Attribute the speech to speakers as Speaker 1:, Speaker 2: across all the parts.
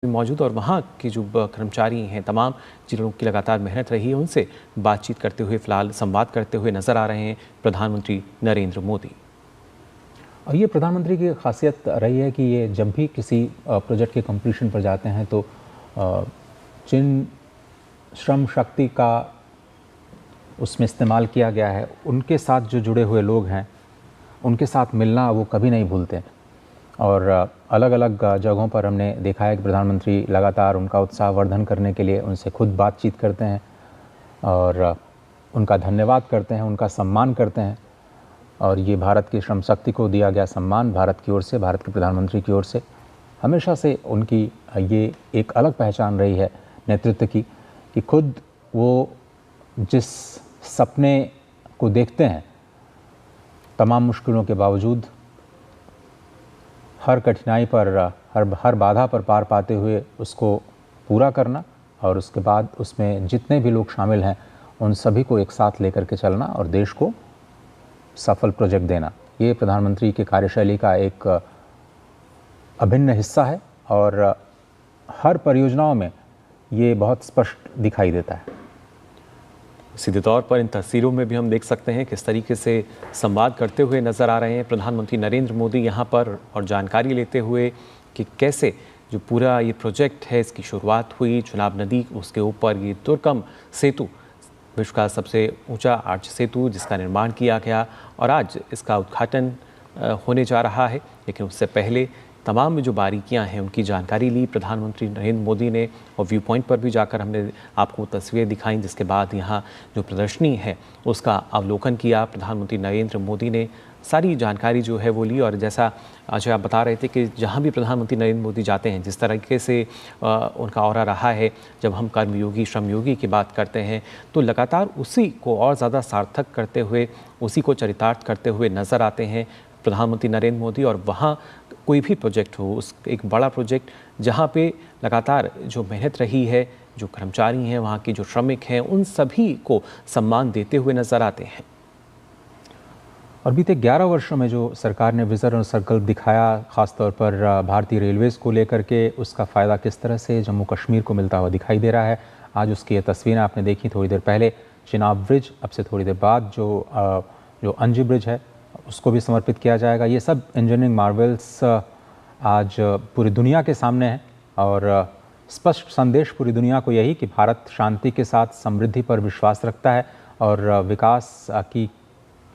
Speaker 1: मौजूद और वहाँ के जो कर्मचारी हैं तमाम जिन लोगों की लगातार मेहनत रही है उनसे बातचीत करते हुए फिलहाल संवाद करते हुए नजर आ रहे हैं प्रधानमंत्री नरेंद्र मोदी।
Speaker 2: और ये प्रधानमंत्री की खासियत रही है कि ये जब भी किसी प्रोजेक्ट के कंप्लीशन पर जाते हैं तो जिन श्रम शक्ति का उसमें इस्तेमाल किया गया है उनके साथ जो जुड़े हुए लोग हैं उनके साथ मिलना वो कभी नहीं भूलते। और अलग अलग जगहों पर हमने देखा है कि प्रधानमंत्री लगातार उनका उत्साह वर्धन करने के लिए उनसे खुद बातचीत करते हैं और उनका धन्यवाद करते हैं, उनका सम्मान करते हैं। और ये भारत की श्रम शक्ति को दिया गया सम्मान भारत की ओर से, भारत के प्रधानमंत्री की ओर से हमेशा से उनकी ये एक अलग पहचान रही है नेतृत्व की कि खुद वो जिस सपने को देखते हैं तमाम मुश्किलों के बावजूद हर कठिनाई पर हर बाधा पर पार पाते हुए उसको पूरा करना और उसके बाद उसमें जितने भी लोग शामिल हैं उन सभी को एक साथ लेकर के चलना और देश को सफल प्रोजेक्ट देना, ये प्रधानमंत्री की कार्यशैली का एक अभिन्न हिस्सा है और हर परियोजनाओं में ये बहुत स्पष्ट दिखाई देता है।
Speaker 1: सीधे तौर पर इन तस्वीरों में भी हम देख सकते हैं किस तरीके से संवाद करते हुए नजर आ रहे हैं प्रधानमंत्री नरेंद्र मोदी यहाँ पर और जानकारी लेते हुए कि कैसे जो पूरा ये प्रोजेक्ट है इसकी शुरुआत हुई। चुनाब नदी उसके ऊपर ये दुर्गम सेतु, विश्व का सबसे ऊंचा आर्च सेतु जिसका निर्माण किया गया और आज इसका उद्घाटन होने जा रहा है। लेकिन उससे पहले तमाम जो बारीकियां हैं उनकी जानकारी ली प्रधानमंत्री नरेंद्र मोदी ने और व्यू पॉइंट पर भी जाकर हमने आपको तस्वीरें दिखाई, जिसके बाद यहाँ जो प्रदर्शनी है उसका अवलोकन किया। प्रधानमंत्री नरेंद्र मोदी ने सारी जानकारी जो है वो ली और जैसा आज आप बता रहे थे कि जहाँ भी प्रधानमंत्री नरेंद्र मोदी जाते हैं जिस तरीके से उनका ऑरा रहा है, जब हम कर्मयोगी श्रमयोगी की बात करते हैं तो लगातार उसी को और ज़्यादा सार्थक करते हुए, उसी को चरितार्थ करते हुए नज़र आते हैं प्रधानमंत्री नरेंद्र मोदी। और वहाँ कोई भी प्रोजेक्ट हो, उस एक बड़ा प्रोजेक्ट जहाँ पे लगातार जो मेहनत रही है, जो कर्मचारी हैं, वहाँ के जो श्रमिक हैं, उन सभी को सम्मान देते हुए नजर आते हैं।
Speaker 2: और बीते 11 वर्षों में जो सरकार ने विज़न और संकल्प दिखाया, ख़ासतौर पर भारतीय रेलवेज़ को लेकर के, उसका फ़ायदा किस तरह से जम्मू कश्मीर को मिलता हुआ दिखाई दे रहा है। आज उसकी ये तस्वीरें आपने देखी थोड़ी देर पहले। चिनाब ब्रिज, अब से थोड़ी देर बाद जो अंजी ब्रिज है उसको भी समर्पित किया जाएगा। ये सब इंजीनियरिंग मार्वल्स आज पूरी दुनिया के सामने है और स्पष्ट संदेश पूरी दुनिया को यही कि भारत शांति के साथ समृद्धि पर विश्वास रखता है और विकास की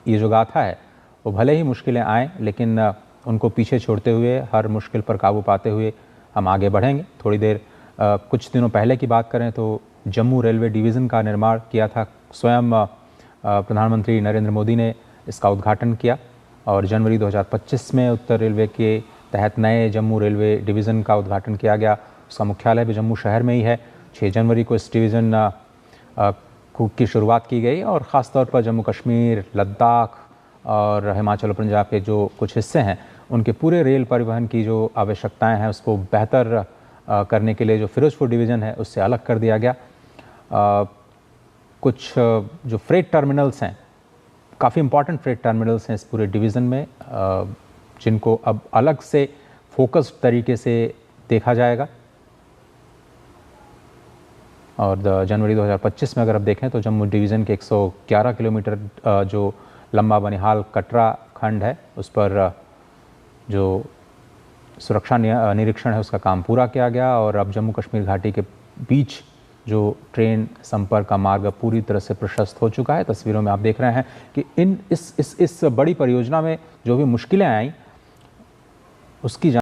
Speaker 2: ये जो गाथा है वो भले ही मुश्किलें आएँ लेकिन उनको पीछे छोड़ते हुए, हर मुश्किल पर काबू पाते हुए हम आगे बढ़ेंगे। थोड़ी देर कुछ दिनों पहले की बात करें तो जम्मू रेलवे डिवीज़न का निर्माण किया था, स्वयं प्रधानमंत्री नरेंद्र मोदी ने इसका उद्घाटन किया और जनवरी 2025 में उत्तर रेलवे के तहत नए जम्मू रेलवे डिवीज़न का उद्घाटन किया गया। उसका मुख्यालय भी जम्मू शहर में ही है। 6 जनवरी को इस डिवीज़न की शुरुआत की गई और ख़ास तौर पर जम्मू कश्मीर, लद्दाख और हिमाचल और पंजाब के जो कुछ हिस्से हैं उनके पूरे रेल परिवहन की जो आवश्यकताएँ हैं उसको बेहतर करने के लिए जो फिरोजपुर डिवीज़न है उससे अलग कर दिया गया। कुछ जो फ्रेट टर्मिनल्स हैं, काफ़ी इंपॉर्टेंट फ्रेट टर्मिनल्स हैं इस पूरे डिवीज़न में, जिनको अब अलग से फोकस्ड तरीके से देखा जाएगा। और जनवरी 2025 में अगर आप देखें तो जम्मू डिवीज़न के 111 किलोमीटर जो लंबा बनिहाल कटरा खंड है उस पर जो सुरक्षा निरीक्षण है उसका काम पूरा किया गया और अब जम्मू कश्मीर घाटी के बीच जो ट्रेन संपर्क का मार्ग पूरी तरह से प्रशस्त हो चुका है। तस्वीरों में आप देख रहे हैं कि इस बड़ी परियोजना में जो भी मुश्किलें आई उसकी